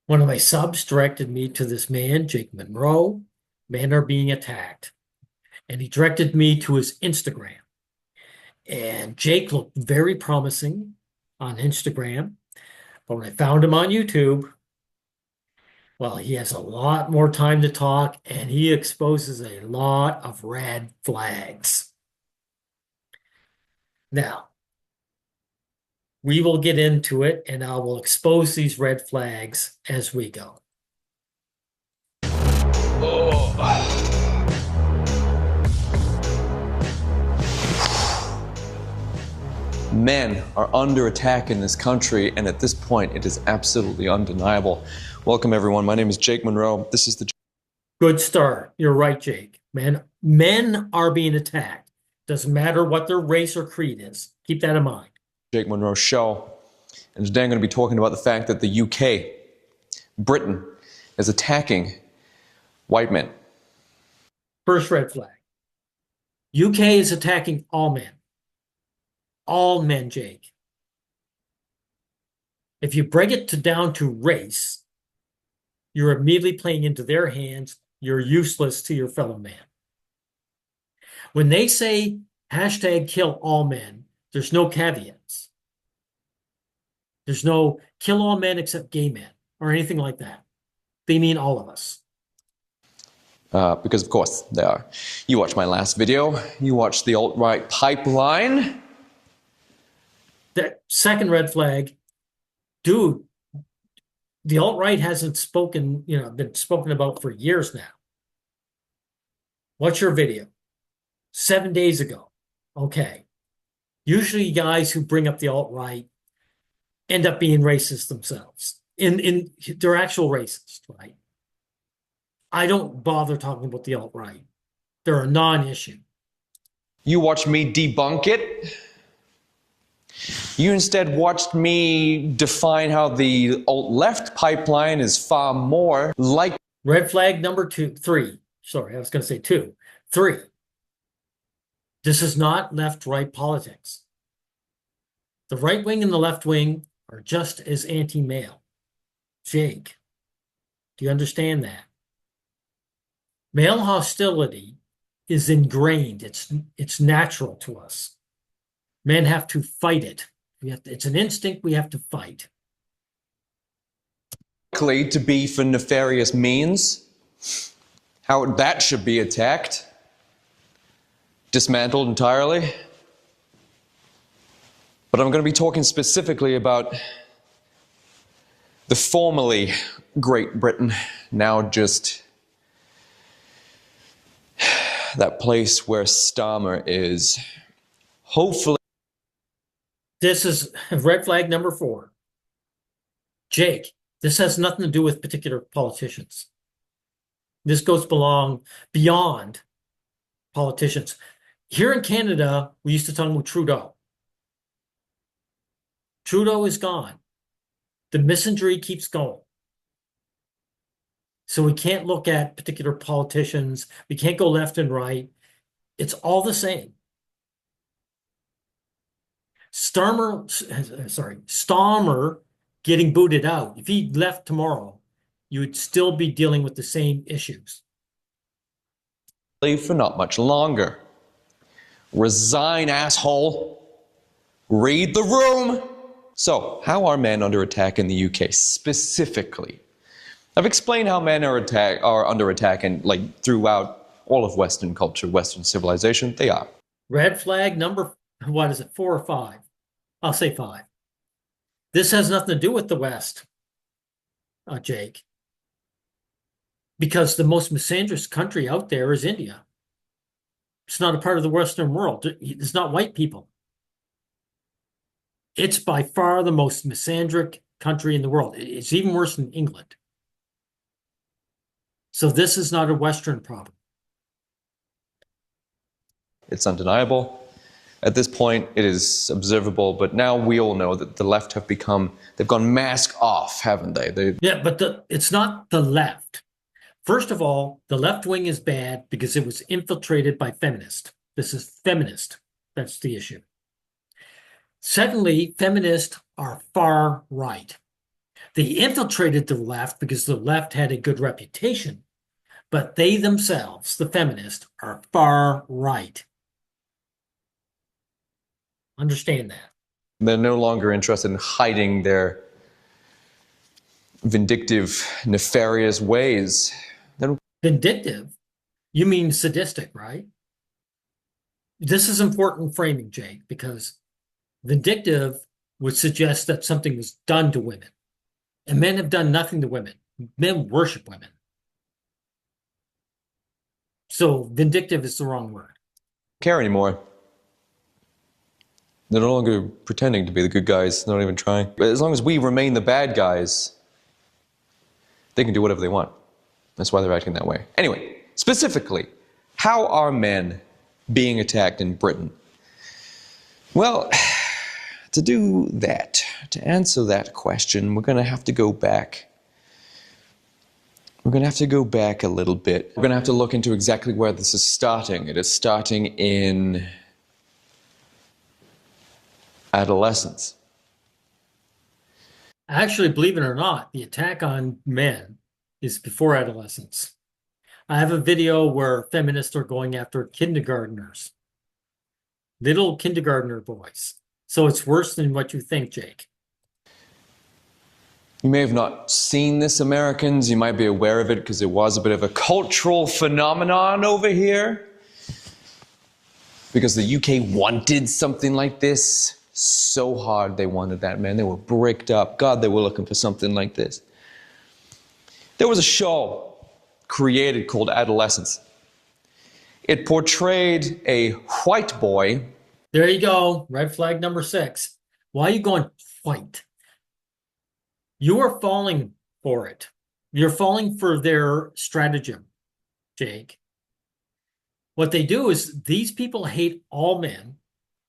One of my subs directed me to this man, Jake Monroe. Men are being attacked. And he directed me to his Instagram. And Jake looked very promising on Instagram. But when I found him on YouTube, well, he has a lot more time to talk and he exposes a lot of red flags. Now, we will get into it and I will expose these red flags as we go. Men are under attack in this country, and at this point, it is absolutely undeniable. Welcome, everyone. My name is Jake Monroe. This is the Good start. You're right, Jake. Men are being attacked. Doesn't matter what their race or creed is. Keep that in mind. Jake Monroe Show. And today I'm going to be talking about the fact that the UK, Britain, is attacking white men. First red flag. UK is attacking all men. All men, Jake. If you break it down to race, you're immediately playing into their hands. You're useless to your fellow man. When they say hashtag kill all men, there's no caveats. There's no kill all men except gay men or anything like that. They mean all of us. Because, of course, they are. You watched my last video. You watched the alt-right pipeline. That second red flag, dude, the alt-right hasn't been spoken about for years now. What's your video? 7 days ago. Okay. Usually guys who bring up the alt-right end up being racist themselves. They're actual racist, right? I don't bother talking about the alt-right. They're a non-issue. You watched me debunk it. You instead watched me define how the alt-left pipeline is far more like... Red flag number three. Sorry, I was going to say two. Three. This is not left-right politics. The right wing and the left wing are just as anti-male. Jake, do you understand that? Male hostility is ingrained. It's natural to us. Men have to fight it. It's an instinct we have to fight. Likely to be for nefarious means. How that should be attacked. Dismantled entirely. But I'm going to be talking specifically about the formerly Great Britain, now just that place where Starmer is. Hopefully. This is red flag number 4. Jake, this has nothing to do with particular politicians. This goes beyond politicians. Here in Canada, we used to talk about Trudeau. Trudeau is gone. The misandry keeps going. So we can't look at particular politicians. We can't go left and right. It's all the same. Starmer getting booted out. If he left tomorrow, you would still be dealing with the same issues. For not much longer. Resign, asshole. Read the room. So, how are men under attack in the UK specifically? I've explained how men are under attack and throughout all of Western culture, Western civilization. They are. Red flag number, what is it, 4 or 5? I'll say 5. This has nothing to do with the West, Jake. Because the most misandrous country out there is India. It's not a part of the Western world. It's not white people. It's by far the most misandric country in the world. It's even worse than England. So this is not a Western problem. It's undeniable. At this point, it is observable, but now we all know that the left they've gone mask off, haven't they? Yeah, but it's not the left. First of all, the left wing is bad because it was infiltrated by feminists. This is feminist. That's the issue. Secondly, feminists are far right. They infiltrated the left because the left had a good reputation, but they themselves, the feminists, are far right. Understand that. They're no longer interested in hiding their vindictive, nefarious ways. Vindictive? You mean sadistic, right? This is important framing, Jake, because vindictive would suggest that something was done to women. And men have done nothing to women. Men worship women. So vindictive is the wrong word. Care anymore. They're no longer pretending to be the good guys, not even trying. But as long as we remain the bad guys, they can do whatever they want. That's why they're acting that way. Anyway, specifically, how are men being attacked in Britain? Well, to do that, to answer that question, we're going to have to go back. We're going to have to go back a little bit. We're going to have to look into exactly where this is starting. It is starting in adolescence. Actually, believe it or not, the attack on men is before adolescence. I have a video where feminists are going after kindergartners, little kindergartner boys. So it's worse than what you think, Jake. You may have not seen this, Americans. You might be aware of it because it was a bit of a cultural phenomenon over here. Because the UK wanted something like this so hard. They wanted that, man. They were bricked up. God, they were looking for something like this. There was a show created called Adolescence. It portrayed a white boy. There you go. Red flag number 6. Why are you going white? You are falling for it. You're falling for their stratagem, Jake. What they do is these people hate all men.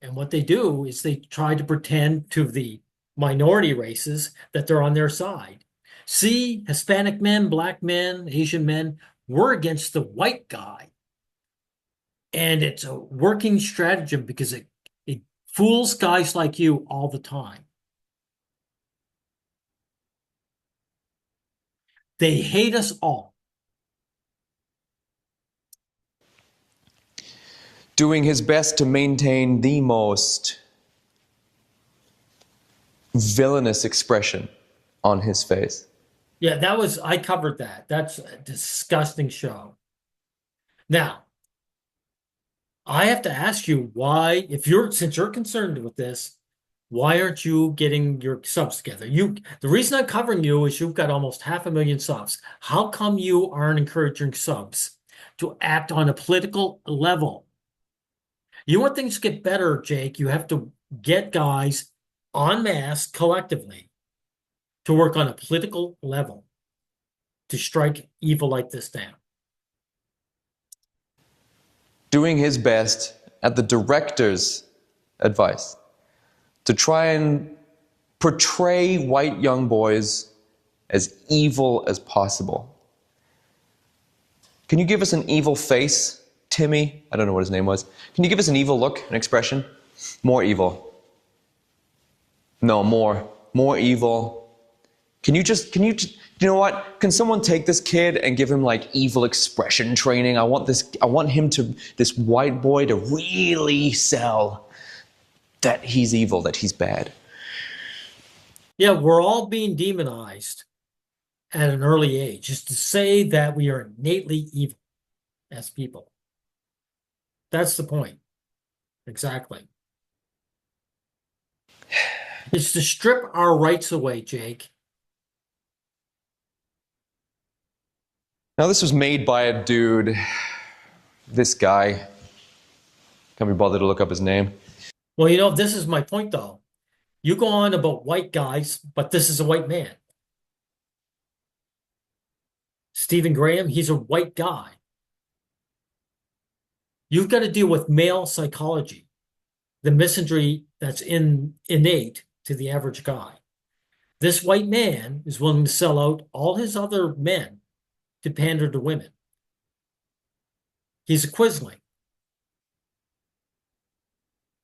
And what they do is they try to pretend to the minority races that they're on their side. See, Hispanic men, black men, Asian men, we're against the white guy. And it's a working stratagem because it fools guys like you all the time. They hate us all. Doing his best to maintain the most villainous expression on his face. Yeah, I covered that. That's a disgusting show. Now, I have to ask you why, since you're concerned with this, why aren't you getting your subs together? The reason I'm covering you is you've got almost 500,000 subs. How come you aren't encouraging subs to act on a political level? You want things to get better, Jake, you have to get guys en masse collectively to work on a political level to strike evil like this down. Doing his best at the director's advice to try and portray white young boys as evil as possible. Can you give us an evil face, Timmy? I don't know what his name was. Can you give us an evil look, an expression? More evil. No, more evil. You know what? Can someone take this kid and give him like evil expression training? I want this white boy to really sell that he's evil, that he's bad. Yeah, we're all being demonized at an early age, just to say that we are innately evil as people. That's the point. Exactly. It's to strip our rights away, Jake. Now this was made by a dude, this guy. Can't be bothered to look up his name. Well, this is my point, though. You go on about white guys, but this is a white man. Stephen Graham, he's a white guy. You've got to deal with male psychology, the misandry that's innate to the average guy. This white man is willing to sell out all his other men to pander to women. He's a quisling.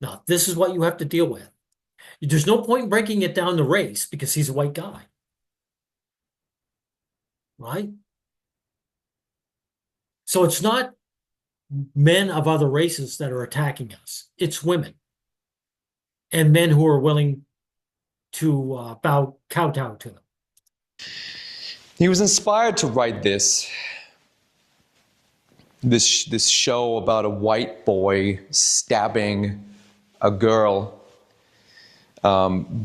Now, this is what you have to deal with. There's no point in breaking it down to race because he's a white guy. right? So it's not men of other races that are attacking us. It's women and men who are willing to kowtow to them. He was inspired to write this show about a white boy stabbing a girl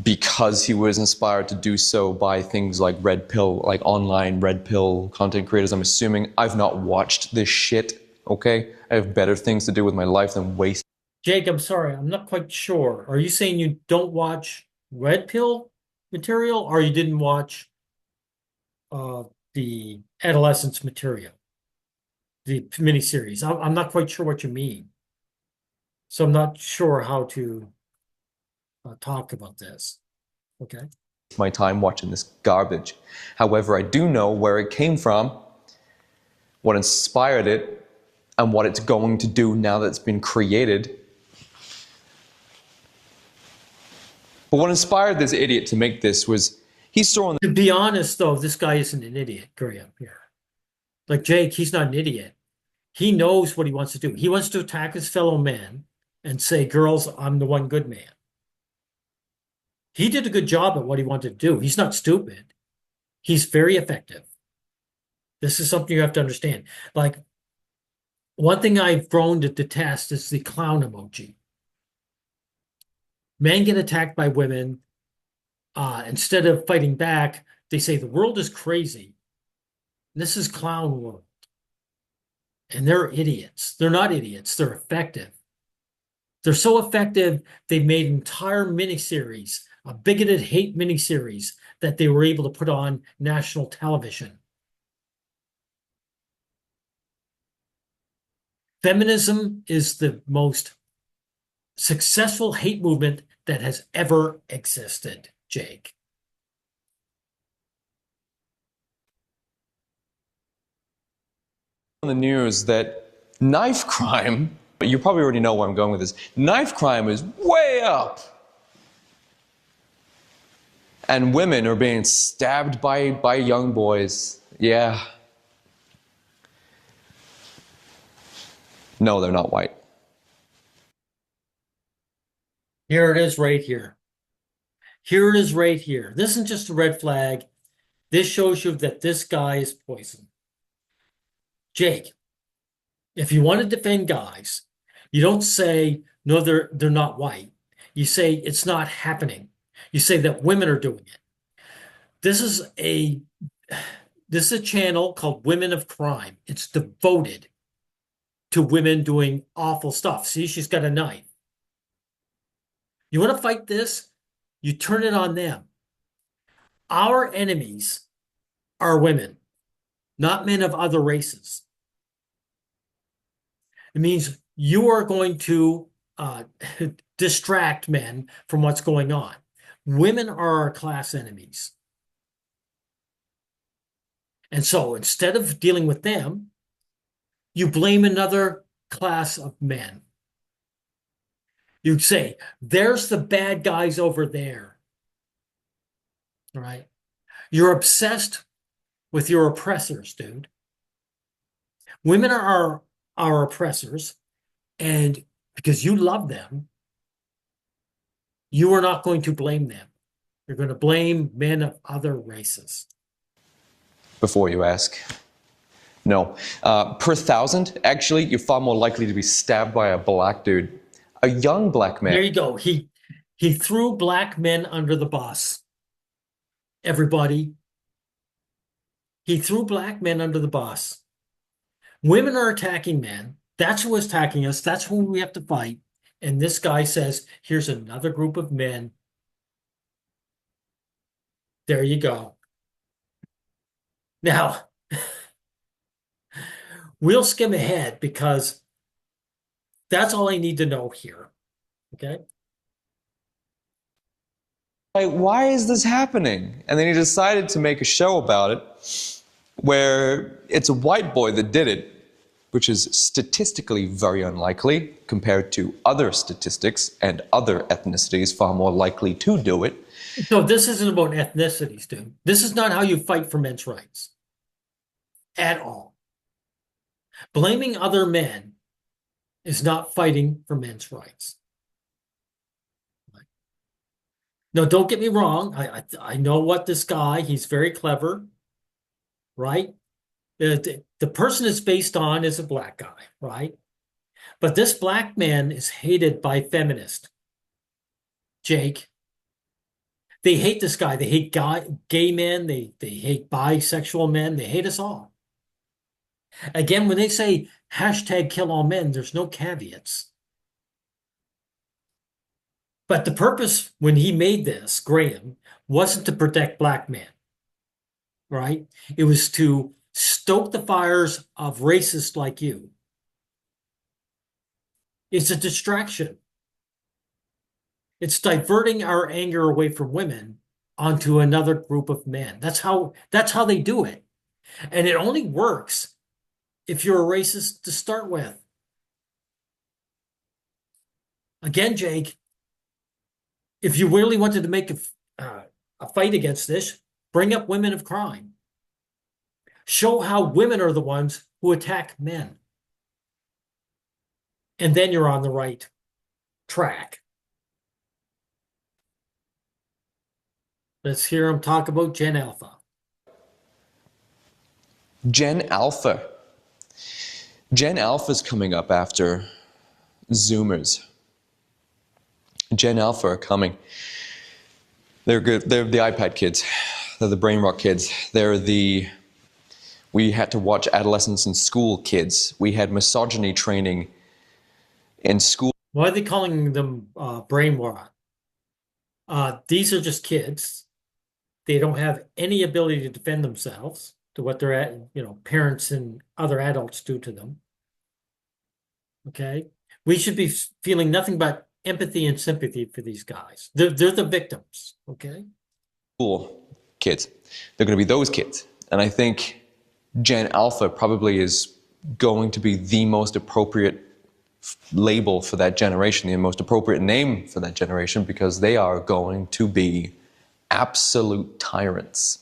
because he was inspired to do so by things like red pill, like online red pill content creators. I'm assuming. I've not watched this shit, okay? I have better things to do with my life than waste. Jake, I'm sorry, I'm not quite sure. Are you saying you don't watch red pill material, or you didn't watch the adolescence material, the miniseries? I'm not quite sure what you mean. So I'm not sure how to talk about this. Okay. My time watching this garbage. However, I do know where it came from, what inspired it, and what it's going to do now that it's been created. But what inspired this idiot to make this was he saw. To be honest, though, this guy isn't an idiot, Graham, here. Like Jake, he's not an idiot. He knows what he wants to do. He wants to attack his fellow men and say, girls, I'm the one good man. He did a good job at what he wanted to do. He's not stupid. He's very effective. This is something you have to understand. Like, one thing I've grown to detest is the clown emoji. Men get attacked by women. Instead of fighting back, they say the world is crazy. This is clown world. And they're idiots. They're not idiots. They're effective. They're so effective, they've made an entire miniseries, a bigoted hate miniseries that they were able to put on national television. Feminism is the most successful hate movement that has ever existed, Jake. On the news that knife crime, you probably already know where I'm going with this, knife crime is way up. And women are being stabbed by young boys. Yeah. No, they're not white. Here it is right here. Here it is right here. This isn't just a red flag. This shows you that this guy is poison. Jake, if you want to defend guys, you don't say, no, they're not white. You say it's not happening. You say that women are doing it. This is a channel called Women of Crime. It's devoted to women doing awful stuff. See, she's got a knife. You want to fight this? You turn it on them. Our enemies are women, not men of other races. It means you are going to distract men from what's going on. Women are our class enemies. And so instead of dealing with them, you blame another class of men. You say, there's the bad guys over there. All right. You're obsessed with your oppressors, dude. Women are our oppressors, and because you love them, you are not going to blame them. You're going to blame men of other races. Before you ask. No. Per thousand, actually, you're far more likely to be stabbed by a black dude. A young black man. There you go. He threw black men under the bus. Everybody. He threw black men under the bus. Women are attacking men. That's who is attacking us. That's who we have to fight. And this guy says, here's another group of men. There you go. Now, we'll skim ahead because that's all I need to know here. Okay? Like, why is this happening? And then he decided to make a show about it where it's a white boy that did it, which is statistically very unlikely compared to other statistics and other ethnicities far more likely to do it. So this isn't about ethnicities, dude. This is not how you fight for men's rights. at all. Blaming other men is not fighting for men's rights. No, don't get me wrong. I know what this guy, he's very clever, right? The person it's based on is a black guy, right? But this black man is hated by feminists. Jake. They hate this guy. They hate gay men. They hate bisexual men. They hate us all. Again, when they say hashtag kill all men, there's no caveats. But the purpose when he made this, Graham, wasn't to protect black men, right? It was to stoke the fires of racists like you. It's a distraction. It's diverting our anger away from women onto another group of men. That's how they do it. And it only works if you're a racist to start with. Again, Jake, if you really wanted to make a fight against this, bring up women of crime. Show how women are the ones who attack men. And then you're on the right track. Let's hear him talk about Gen Alpha. Gen Alpha. Gen Alpha's coming up after Zoomers. Gen Alpha are coming. They're good. They're the iPad kids. They're the brain rot kids. We had to watch adolescence in school kids. We had misogyny training in school. Why are they calling them brain rot? These are just kids. They don't have any ability to defend themselves to what their parents and other adults do to them. Okay? We should be feeling nothing but empathy and sympathy for these guys. They're the victims, okay? School kids. They're going to be those kids. And I think Gen Alpha probably is going to be the most appropriate label for that generation, the most appropriate name for that generation, because they are going to be absolute tyrants.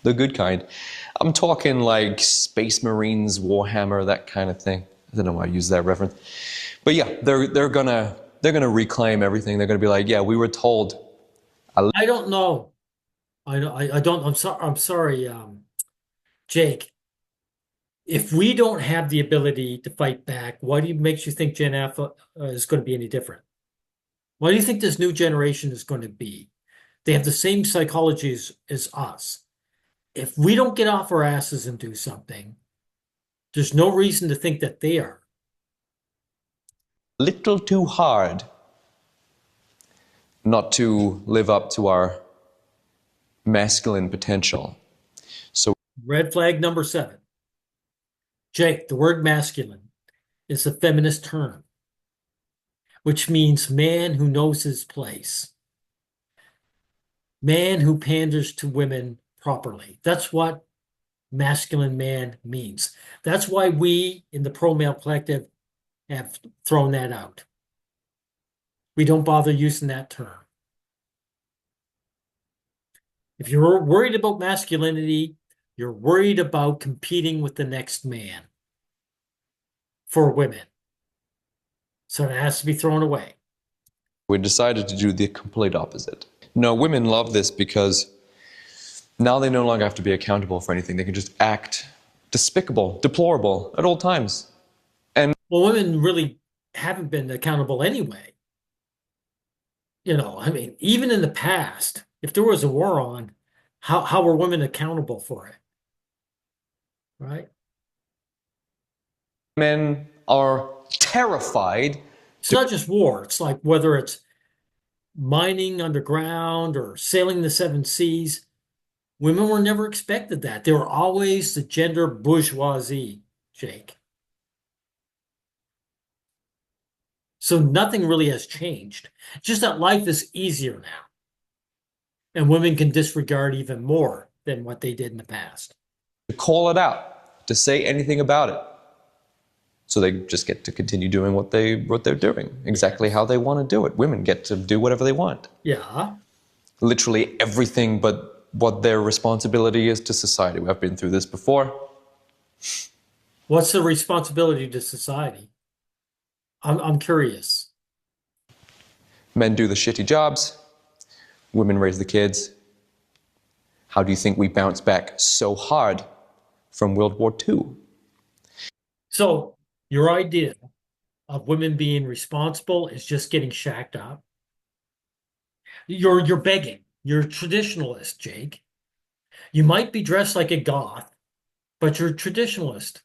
The good kind. I'm talking like Space Marines, Warhammer, that kind of thing. I don't know why I use that reference. But yeah, they're gonna reclaim everything. They're gonna be like, yeah, we were told. I don't know. I don't. I'm sorry, Jake. If we don't have the ability to fight back, why do you makes you think Gen Alpha is going to be any different? What do you think this new generation is going to be? They have the same psychology as us. If we don't get off our asses and do something, there's no reason to think that they are. Little too hard not to live up to our masculine potential. So Red flag number 7. Jake, the word masculine is a feminist term, which means man who knows his place. Man who panders to women properly. That's what masculine man means. That's why we in the pro-male collective have thrown that out. We don't bother using that term. If you're worried about masculinity, you're worried about competing with the next man for women. So it has to be thrown away. we decided to do the complete opposite. No, women love this because now they no longer have to be accountable for anything. They can just act despicable, deplorable at all times. Well, women really haven't been accountable anyway. I mean, even in the past, if there was a war on, how were women accountable for it? Right? Men are terrified. It's not just war. It's like whether it's mining underground or sailing the 7 seas, women were never expected that. They were always the gender bourgeoisie, Jake. So nothing really has changed. It's just that life is easier now. And women can disregard even more than what they did in the past. To call it out, to say anything about it. So they just get to continue doing what they're doing, exactly how they want to do it. Women get to do whatever they want. Yeah. Literally everything but what their responsibility is to society. I've been through this before. What's the responsibility to society? I'm curious. Men do the shitty jobs, women raise the kids. How do you think we bounce back so hard from World War II? So your idea of women being responsible is just getting shacked up. You're begging. You're a traditionalist, Jake. You might be dressed like a goth, but you're a traditionalist.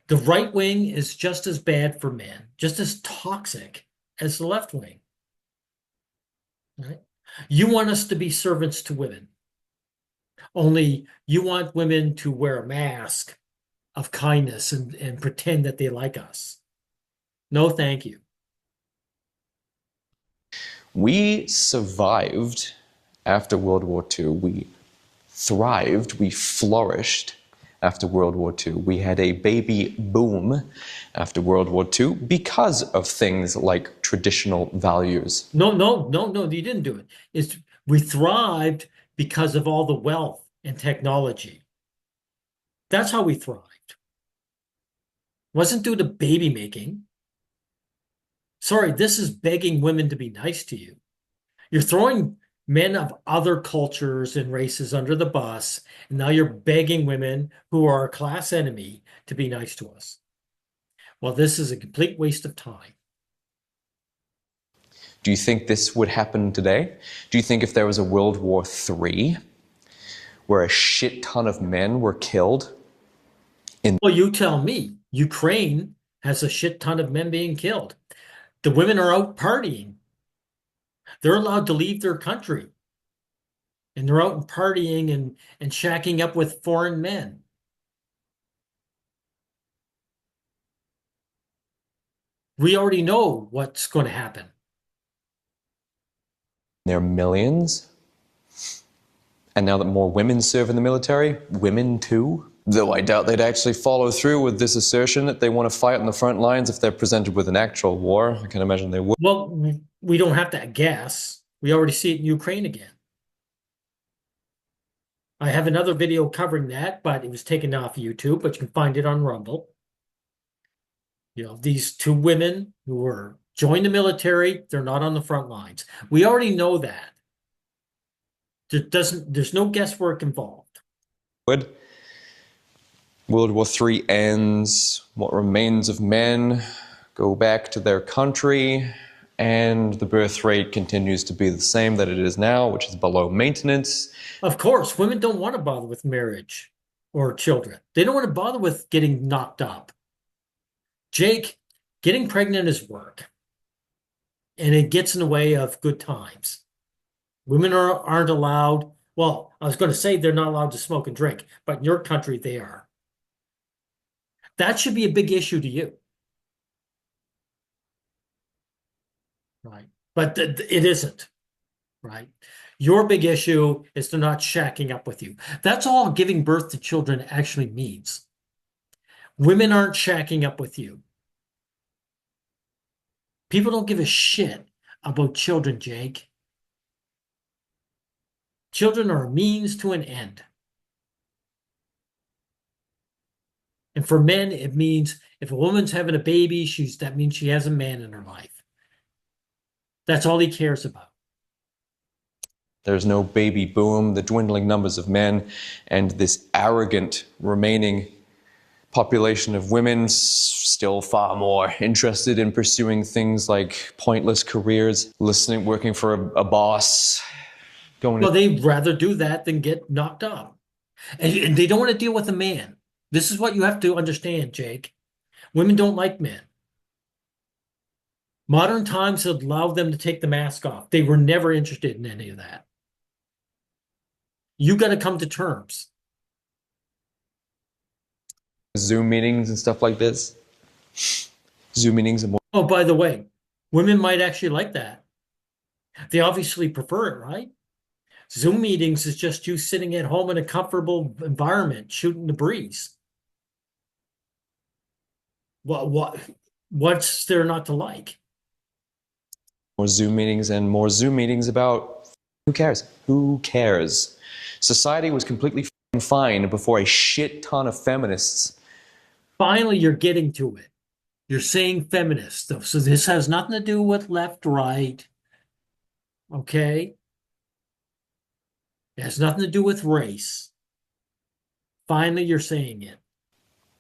The right wing is just as bad for men, just as toxic as the left wing. Right? You want us to be servants to women. Only you want women to wear a mask of kindness and pretend that they like us. No, thank you. We survived after World War II. We thrived, we flourished after World War II. We had a baby boom after World War II because of things like traditional values. No, you didn't do it. We thrived because of all the wealth and technology. That's how we thrived. Wasn't due to baby making. Sorry, this is begging women to be nice to you. You're throwing men of other cultures and races under the bus, and now you're begging women who are our class enemy to be nice to us. Well, this is a complete waste of time. Do you think this would happen today? Do you think if there was a World War III where a shit ton of men were killed? Well, you tell me. Ukraine has a shit ton of men being killed. The women are out partying. They're allowed to leave their country. And they're out and partying and shacking up with foreign men. We already know what's going to happen. There are millions. And now that more women serve in the military, women too? Though I doubt they'd actually follow through with this assertion that they want to fight on the front lines if they're presented with an actual war. I can imagine they would. Well, we don't have to guess. We already see it in Ukraine again. I have another video covering that, but it was taken off YouTube, but you can find it on Rumble. You know, these two women who were joined the military, they're not on the front lines. We already know that. There's no guesswork involved. World War III ends, what remains of men go back to their country, and the birth rate continues to be the same that it is now, which is below maintenance. Of course, women don't want to bother with marriage or children. They don't want to bother with getting knocked up. Jake, getting pregnant is work, and it gets in the way of good times. Women aren't allowed, well, I was going to say they're not allowed to smoke and drink, but in your country they are. That should be a big issue to you. Right. But it isn't. Right. Your big issue is they're not shacking up with you. That's all giving birth to children actually means. Women aren't shacking up with you. People don't give a shit about children, Jake. Children are a means to an end. And for men, it means if a woman's having a baby, that means she has a man in her life. That's all he cares about. There's no baby boom, the dwindling numbers of men, and this arrogant remaining population of women still far more interested in pursuing things like pointless careers, working for a boss, Well, they'd rather do that than get knocked up. And they don't want to deal with a man. This is what you have to understand, Jake. Women don't like men. Modern times have allowed them to take the mask off. They were never interested in any of that. You got to come to terms. Zoom meetings and stuff like this. Zoom meetings are more. Oh, by the way, women might actually like that. They obviously prefer it, right? Zoom meetings is just you sitting at home in a comfortable environment, shooting the breeze. What's there not to like? More Zoom meetings and more Zoom meetings about Who cares? Who cares? Society was completely fine before a shit ton of feminists. Finally, you're getting to it. You're saying feminist. So this has nothing to do with left, right. Okay? It has nothing to do with race. Finally, you're saying it.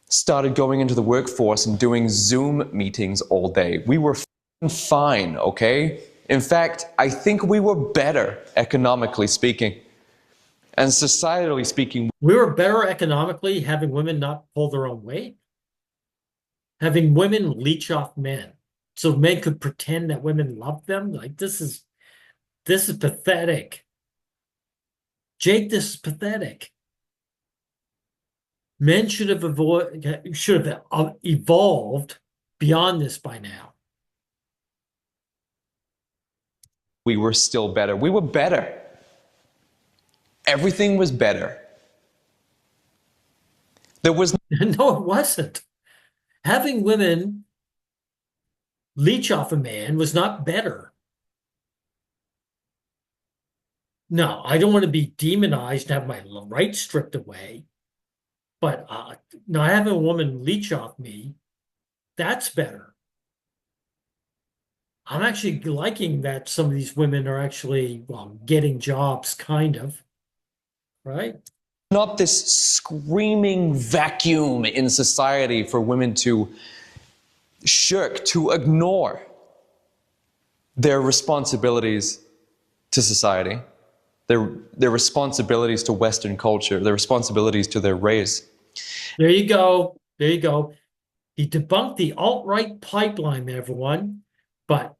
Started going into the workforce and doing Zoom meetings all day. We were fine, okay? In fact, I think we were better, economically speaking. And societally speaking, We were better economically having women not pull their own weight, having women leech off men. So men could pretend that women love them. Like this is pathetic. Jake, this is pathetic. Men should have evolved beyond this by now. we were still better. We were better. Everything was better. There was No, it wasn't. Having women leech off a man was not better. No, I don't want to be demonized and have my rights stripped away. But not having a woman leech off me, that's better. I'm actually liking that some of these women are actually, well, getting jobs, kind of, right? not this screaming vacuum in society for women to shirk, to ignore their responsibilities to society, their responsibilities to Western culture, their responsibilities to their race. There you go. There you go. He debunked the alt-right pipeline, everyone. But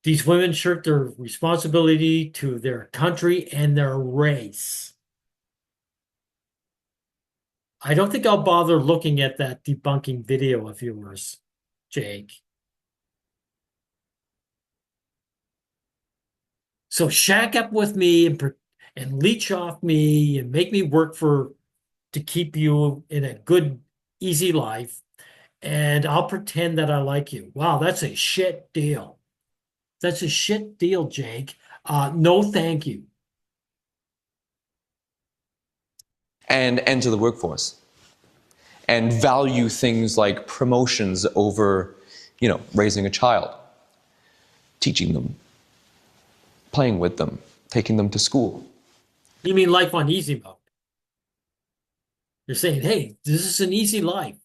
these women shirk their responsibility to their country and their race. I don't think I'll bother looking at that debunking video of yours, Jake. So shack up with me and leech off me and make me work to keep you in a good, easy life. And I'll pretend that I like you. Wow, that's a shit deal. That's a shit deal, Jake. No, thank you. And enter the workforce and value things like promotions over, raising a child, teaching them, playing with them, taking them to school. You mean life on easy mode? You're saying, hey, this is an easy life.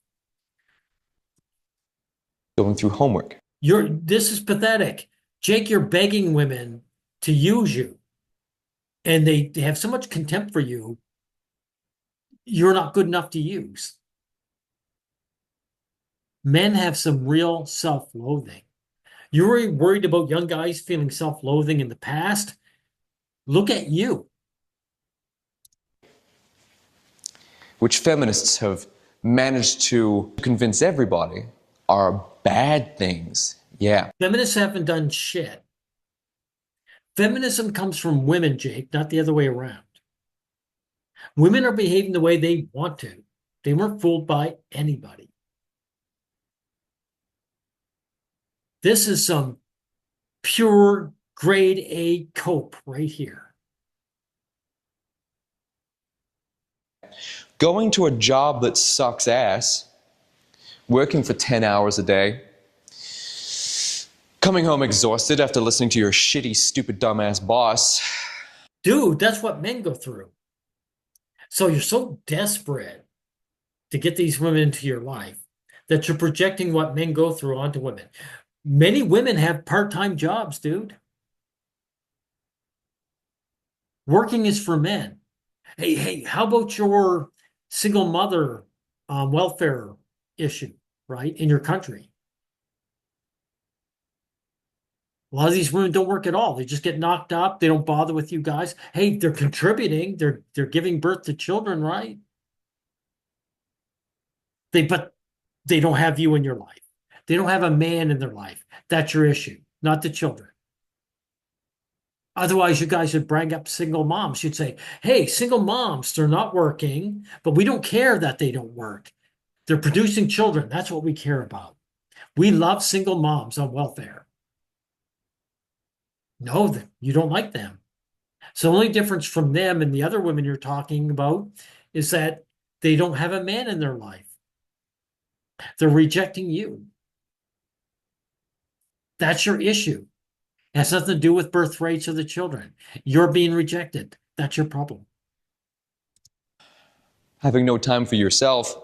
Going through homework. This is pathetic. Jake, you're begging women to use you. And they have so much contempt for you, you're not good enough to use. Men have some real self-loathing. You were worried about young guys feeling self-loathing in the past? Look at you. Which feminists have managed to convince everybody are bad things. Yeah. Feminists haven't done shit. Feminism comes from women, Jake, not the other way around. Women are behaving the way they want to. They weren't fooled by anybody. This is some pure grade A cope right here. Going to a job that sucks ass, working for 10 hours a day, coming home exhausted after listening to your shitty, stupid, dumbass boss. Dude, that's what men go through. So you're so desperate to get these women into your life that you're projecting what men go through onto women. Many women have part-time jobs, dude. Working is for men. Hey, how about your single mother welfare issue, right, in your country? A lot of these women don't work at all. They just get knocked up. They don't bother with you guys. Hey, they're contributing. They're giving birth to children, right? But they don't have you in your life. They don't have a man in their life. That's your issue, not the children. Otherwise, you guys would bring up single moms. You'd say, hey, single moms, they're not working, but we don't care that they don't work. They're producing children. That's what we care about. We love single moms on welfare. No, you don't like them. So the only difference from them and the other women you're talking about is that they don't have a man in their life. They're rejecting you. That's your issue. It has nothing to do with birth rates of the children. You're being rejected. That's your problem. Having no time for yourself,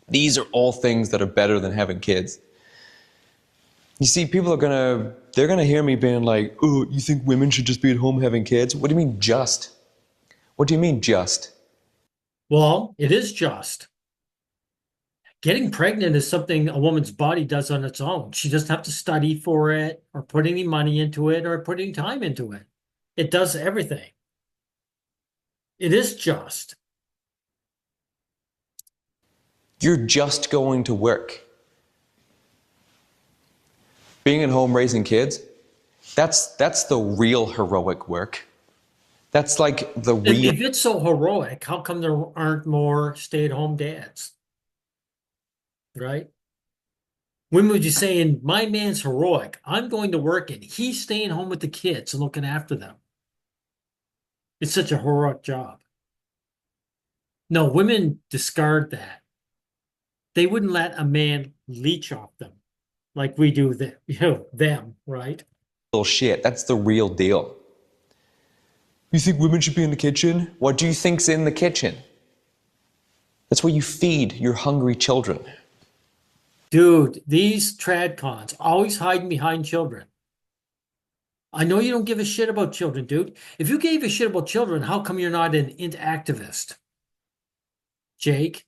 these are all things that are better than having kids. You see, people are they're gonna hear me being like, oh, you think women should just be at home having kids? What do you mean just? What do you mean just? Well, it is just. Getting pregnant is something a woman's body does on its own. She doesn't have to study for it or put any money into it or put any time into it. It does everything. It is just. You're just going to work. Being at home raising kids, that's the real heroic work. That's like the real. If it's so heroic, how come there aren't more stay-at-home dads? Right? When would you saying, my man's heroic? I'm going to work and he's staying home with the kids and looking after them. It's such a heroic job. No, women discard that. They wouldn't let a man leech off them like we do them, right? Shit. That's the real deal. You think women should be in the kitchen? What do you think's in the kitchen? That's where you feed your hungry children. Dude, these Tradcons always hiding behind children. I know you don't give a shit about children, dude. If you gave a shit about children, how come you're not an activist? Jake,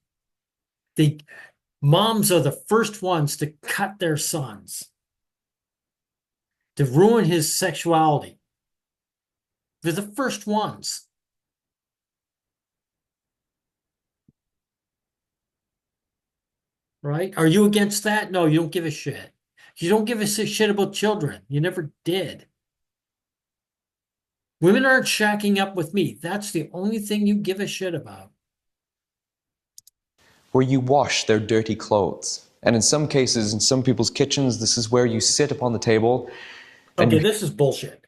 the moms are the first ones to cut their sons, to ruin his sexuality. They're the first ones. Right? Are you against that? No, you don't give a shit. You don't give a shit about children. You never did. Women aren't shacking up with me. That's the only thing you give a shit about. Where you wash their dirty clothes. And in some cases, in some people's kitchens, this is where you sit upon the table and Okay, this is bullshit.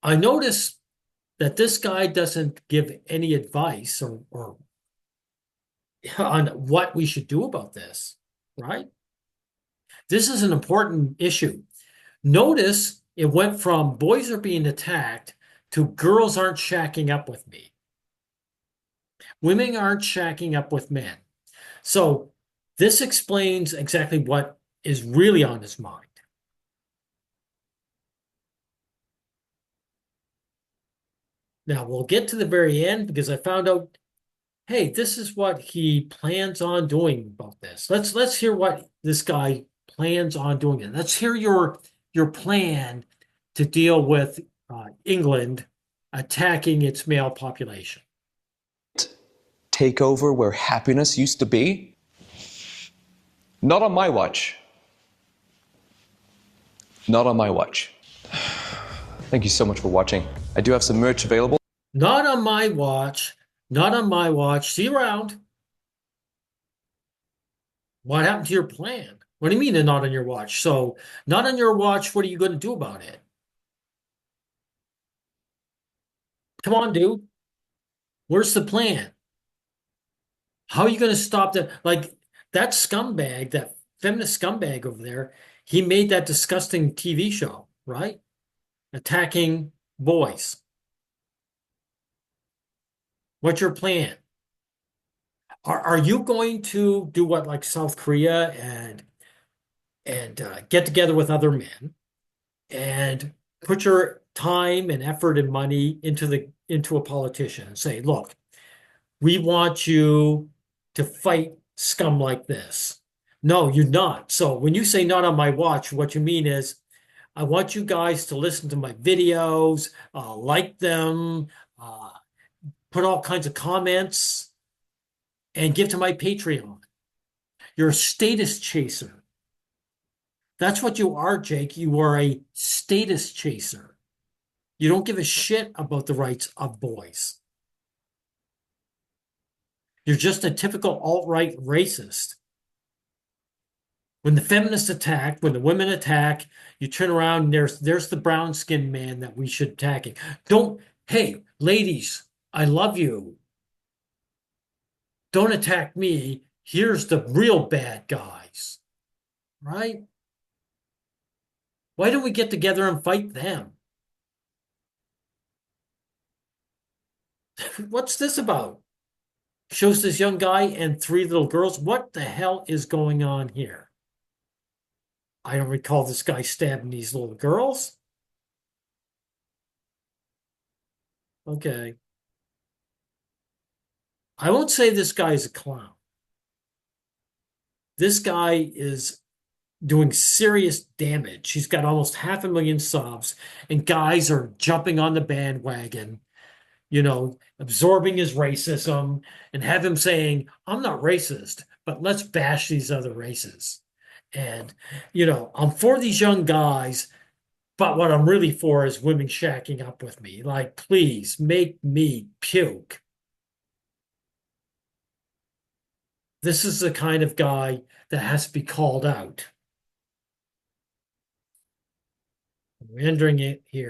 I notice that this guy doesn't give any advice or on what we should do about this, right? This is an important issue. Notice it went from boys are being attacked to girls aren't shacking up with me. Women aren't shacking up with men. So this explains exactly what is really on his mind. Now we'll get to the very end because I found out, hey, this is what he plans on doing about this. Let's hear what this guy plans on doing. It. Let's hear your plan to deal with England attacking its male population. take over where happiness used to be? Not on my watch. Not on my watch. Thank you so much for watching. I do have some merch available. Not on my watch. Not on my watch. See you around. What happened to your plan? What do you mean they're not on your watch? So, not on your watch, what are you going to do about it? Come on, dude. Where's the plan? How are you going to stop that? Like that scumbag, that feminist scumbag over there, he made that disgusting TV show, right? Attacking boys. What's your plan? Are you going to do what like South Korea and get together with other men and put your time and effort and money into a politician and say, look, we want you to fight scum like this. No, you're not. So when you say not on my watch, what you mean is I want you guys to listen to my videos, like them, uh, put all kinds of comments, and give to my Patreon. You're a status chaser. That's what you are, Jake. You are a status chaser. You don't give a shit about the rights of boys. You're just a typical alt-right racist. When the feminists attack, when the women attack, you turn around and there's the brown skinned man that we should attack. Don't, hey, ladies, I love you. Don't attack me. Here's the real bad guys, right? Why don't we get together and fight them? What's this about? Shows this young guy and three little girls. What the hell is going on here? I don't recall this guy stabbing these little girls. Okay. I won't say this guy is a clown. This guy is doing serious damage. He's got almost 500,000 subs, and guys are jumping on the bandwagon, absorbing his racism and have him saying, I'm not racist, but let's bash these other races. And, I'm for these young guys, but what I'm really for is women shacking up with me. Like, please make me puke. This is the kind of guy that has to be called out. We're entering it here.